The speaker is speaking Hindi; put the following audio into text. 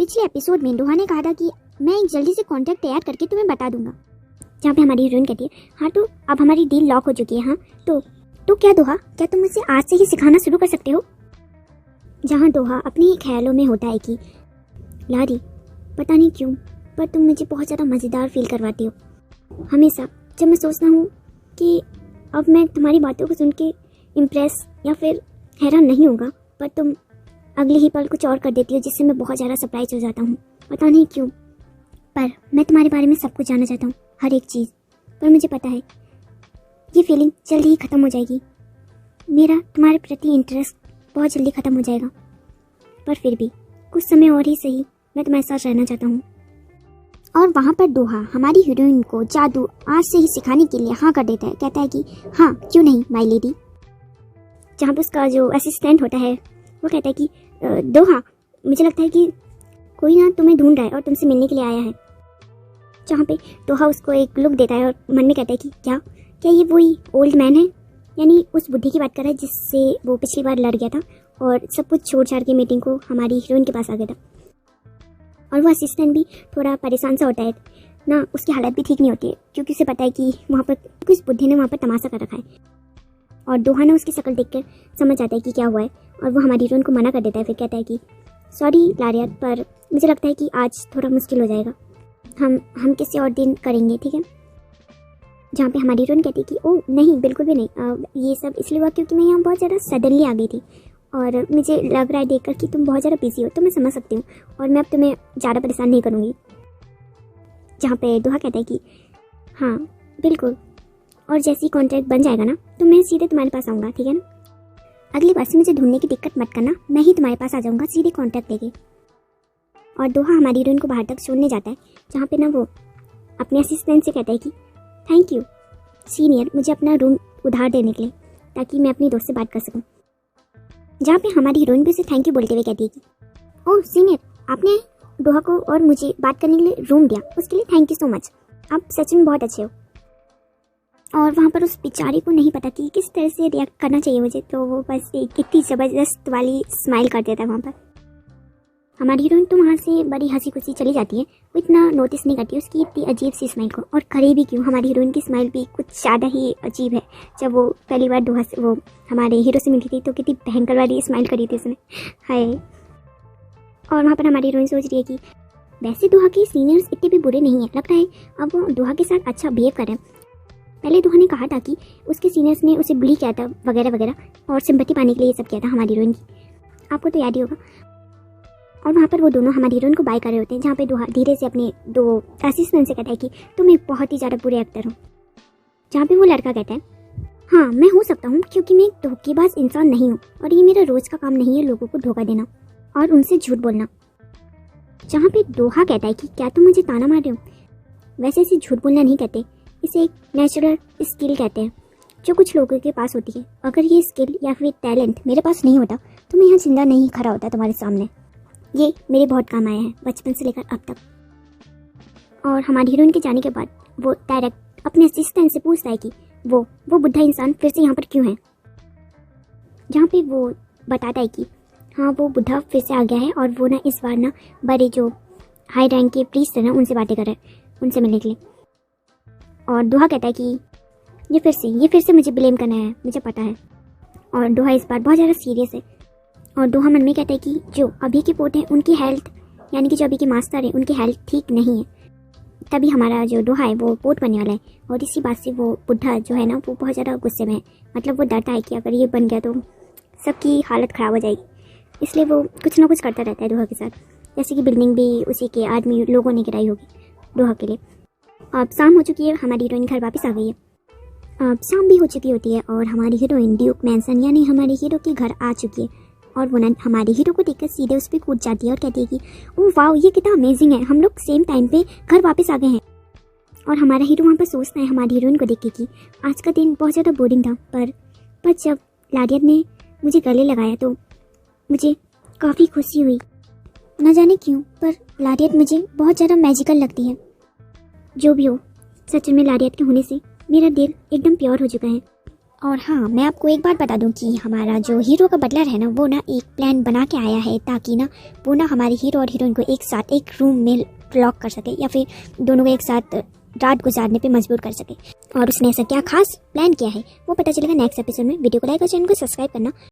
पिछले एपिसोड में दोहा ने कहा था कि मैं एक जल्दी से कॉन्ट्रैक्ट तैयार करके तुम्हें बता दूंगा, जहाँ पे हमारी हीरोइन कहती है हाँ तो अब हमारी डील लॉक हो चुकी है। हाँ तो क्या दोहा, क्या तुम मुझे आज से ही सिखाना शुरू कर सकते हो? जहाँ दोहा अपनी ख्यालों में होता है कि लारी पता नहीं क्यों पर तुम मुझे बहुत ज़्यादा मज़ेदार फील करवाती हो। हमेशा जब मैं सोचता हूँ कि अब मैं तुम्हारी बातों को सुन के इम्प्रेस या फिर हैरान नहीं होगा, पर तुम अगले ही पल कुछ और कर देती हो जिससे मैं बहुत ज़्यादा सरप्राइज हो जाता हूँ। पता नहीं क्यों, पर मैं तुम्हारे बारे में सब कुछ जानना चाहता हूँ, हर एक चीज़। पर मुझे पता है ये फीलिंग जल्दी ही ख़त्म हो जाएगी। मेरा तुम्हारे प्रति इंटरेस्ट बहुत जल्दी ख़त्म हो जाएगा, पर फिर भी कुछ समय और ही सही मैं तुम्हारे साथ रहना चाहता हूँ। और वहाँ पर दोहा हमारी हीरोइन को जादू आज से ही सिखाने के लिए हाँ कर देता है। कहता है कि हाँ क्यों नहीं माय लेडी। जहाँ पर उसका जो असिस्टेंट होता है वो कहता है कि दोहा मुझे लगता है कि कोई ना तुम्हें ढूंढ रहा है और तुमसे मिलने के लिए आया है। जहाँ पे दोहा उसको एक लुक देता है और मन में कहता है कि क्या ये वही ओल्ड मैन है, यानी उस बुढ़े की बात कर रहा है जिससे वो पिछली बार लड़ गया था और सब कुछ छोड़ छाड़ के मीटिंग को हमारी हीरोइन के पास आ गया था। और वो असिस्टेंट भी थोड़ा परेशान सा होता है ना, उसकी हालत भी ठीक नहीं होती है क्योंकि उसे पता है कि वहाँ पर किस बुढ़े ने वहाँ पर तमाशा कर रखा है। और दोहा ने उसकी शक्ल देखकर समझ जाता है कि क्या हुआ है और वो हमारी हीरोइन को मना कर देता है। फिर कहता है कि सॉरी लारिया, पर मुझे लगता है कि आज थोड़ा मुश्किल हो जाएगा, हम किसी और दिन करेंगे, ठीक है। जहाँ पे हमारी हीरोइन कहती है कि ओह नहीं बिल्कुल भी नहीं, ये सब इसलिए हुआ क्योंकि मैं यहाँ बहुत ज़्यादा सडनली आ गई थी और मुझे लग रहा है देखकर कि तुम बहुत ज़्यादा बिजी हो, तो मैं समझ सकती हूँ और मैं अब तुम्हें ज़्यादा परेशान नहीं करूँगी। जहाँ पे दोहा कहता है कि हाँ बिल्कुल, और जैसे ही कॉन्ट्रैक्ट बन जाएगा ना तो मैं सीधे तुम्हारे पास आऊँगा, ठीक है ना। अगली बार से मुझे ढूंढने की दिक्कत मत करना, मैं ही तुम्हारे पास आ जाऊँगा सीधे कॉन्ट्रैक्ट लेके। और दोहा हमारी हीरोइन को बाहर तक छोड़ने जाता है, जहाँ पे ना वो अपने असिस्टेंट से कहता है कि थैंक यू सीनियर मुझे अपना रूम उधार देने के लिए, ताकि मैं अपनी दोस्त से बात कर सकूँ। जहाँ पे हमारी हीरोइन भी उसे थैंक यू बोलते हुए कहती है कि ओह सीनियर आपने दोहा को और मुझे बात करने के लिए रूम दिया, उसके लिए थैंक यू सो मच, आप सच में बहुत अच्छे हो। और वहाँ पर उस बेचारी को नहीं पता कि किस तरह से रिएक्ट करना चाहिए मुझे, तो वो बस एक इतनी ज़बरदस्त वाली स्माइल कर देता है वहाँ पर। हमारी हीरोइन तो वहाँ से बड़ी हंसी खुशी चली जाती है, वो इतना नोटिस नहीं करती उसकी इतनी अजीब सी स्माइल को। और करे भी क्यों, हमारी हीरोइन की स्माइल भी कुछ ज़्यादा ही अजीब है। जब वो पहली बार दोहा से वो हमारे हीरो से मिली थी तो कितनी भयंकर वाली स्माइल करी थी उसने, हाय। और वहाँ पर हमारी हीरोइन सोच रही है कि वैसे दोहा के सीनियर्स इतने भी बुरे नहीं हैं, लग रहा है अब वो दोहा के साथ अच्छा बिहेव करें। पहले दोहा ने कहा था कि उसके सीनियर्स ने उसे बुली किया था वगैरह वगैरह और सिंपैथी पाने के लिए ये सब किया था हमारी हीरोइन की, आपको तो याद ही होगा। और वहाँ पर वो दोनों हमारी हीरोइन को बाय कर रहे होते हैं, जहाँ पे दोहा धीरे से अपने दो असिस्टेंट से कहता है कि तुम एक बहुत ही ज़्यादा बुरे एक्टर हो। जहाँ पे वो लड़का कहता है हाँ मैं हो सकता हूँ क्योंकि मैं एक धोखेबाज इंसान नहीं हूँ और ये मेरा रोज़ का काम नहीं है लोगों को धोखा देना और उनसे झूठ बोलना। जहाँ पे दोहा कहता है कि क्या तुम मुझे ताना मार रहे हो, वैसे इसे झूठ बोलना नहीं कहते, इसे एक नेचुरल स्किल कहते हैं जो कुछ लोगों के पास होती है। अगर ये स्किल या फिर टैलेंट मेरे पास नहीं होता तो मैं यहाँ जिंदा नहीं खड़ा होता तुम्हारे सामने। ये मेरे बहुत काम आया है बचपन से लेकर अब तक। और हमारी हीरोइन के जाने के बाद वो डायरेक्ट अपने असिस्टेंट से पूछता है कि वो बुढ़ा इंसान फिर से यहाँ पर क्यों है। जहाँ पे वो बताता है कि हाँ वो बुढ़ा फिर से आ गया है और वो ना इस बार ना बड़े जो हाई रैंक के प्रीस्ट है ना उनसे बातें कर रहे हैं, उनसे मिलने के लिए। और दोहा कहता है कि ये फिर से मुझे ब्लेम करना है, मुझे पता है। और दोहा इस बार बहुत ज़्यादा सीरियस है। और दोहा मन में कहता है कि जो अभी के पोर्ट हैं उनकी हेल्थ, यानी कि जो अभी के मास्टर हैं उनकी हेल्थ ठीक नहीं है, तभी हमारा जो दोहा है वो पोर्ट बनने वाला है। और इसी बात से वो बुढ़ा जो है ना वो बहुत ज़्यादा गुस्से में है, मतलब वो डरता है कि अगर ये बन गया तो सबकी हालत ख़राब हो जाएगी, इसलिए वो कुछ ना कुछ करता रहता है दोहा के साथ। जैसे कि बिल्डिंग भी उसी के आदमी लोगों ने गिराई होगी दोहा के लिए। अब शाम हो चुकी है, हमारी हीरोइन घर वापस आ गई है। अब शाम भी हो चुकी होती है और हमारी हीरोइन ड्यूक मैंसन यानी हमारे हीरो के घर आ चुकी है। और वो ना हमारे हीरो को देखकर सीधे उस पर कूद जाती है और कहती है कि ओह वाओ ये कितना अमेजिंग है, हम लोग सेम टाइम पे घर वापस आ गए हैं। और हमारा हीरो वहाँ पर सोचता है हमारी हीरोइन को देख के कि आज का दिन बहुत ज़्यादा बोरिंग था, पर जब लारियत ने मुझे गले लगाया तो मुझे काफ़ी खुशी हुई। न जाने क्यों पर लारियत मुझे बहुत ज़्यादा मैजिकल लगती है। जो भी हो, सच में लारियत के होने से मेरा दिल एकदम प्योर हो चुका है और हाँ, मैं आपको एक बात बता दूं कि हमारा जो हीरो का बटलर है ना, वो ना एक प्लान बना के आया है ताकि ना वो ना हमारे हीरो और हीरोइन को एक साथ एक रूम में लॉक कर सके या फिर दोनों को एक साथ रात गुजारने पे मजबूर कर सके। और उसने ऐसा क्या खास प्लान किया है वो पता चलेगा नेक्स्ट एपिसोड में। वीडियो को लाइक और चैनल को सब्सक्राइब करना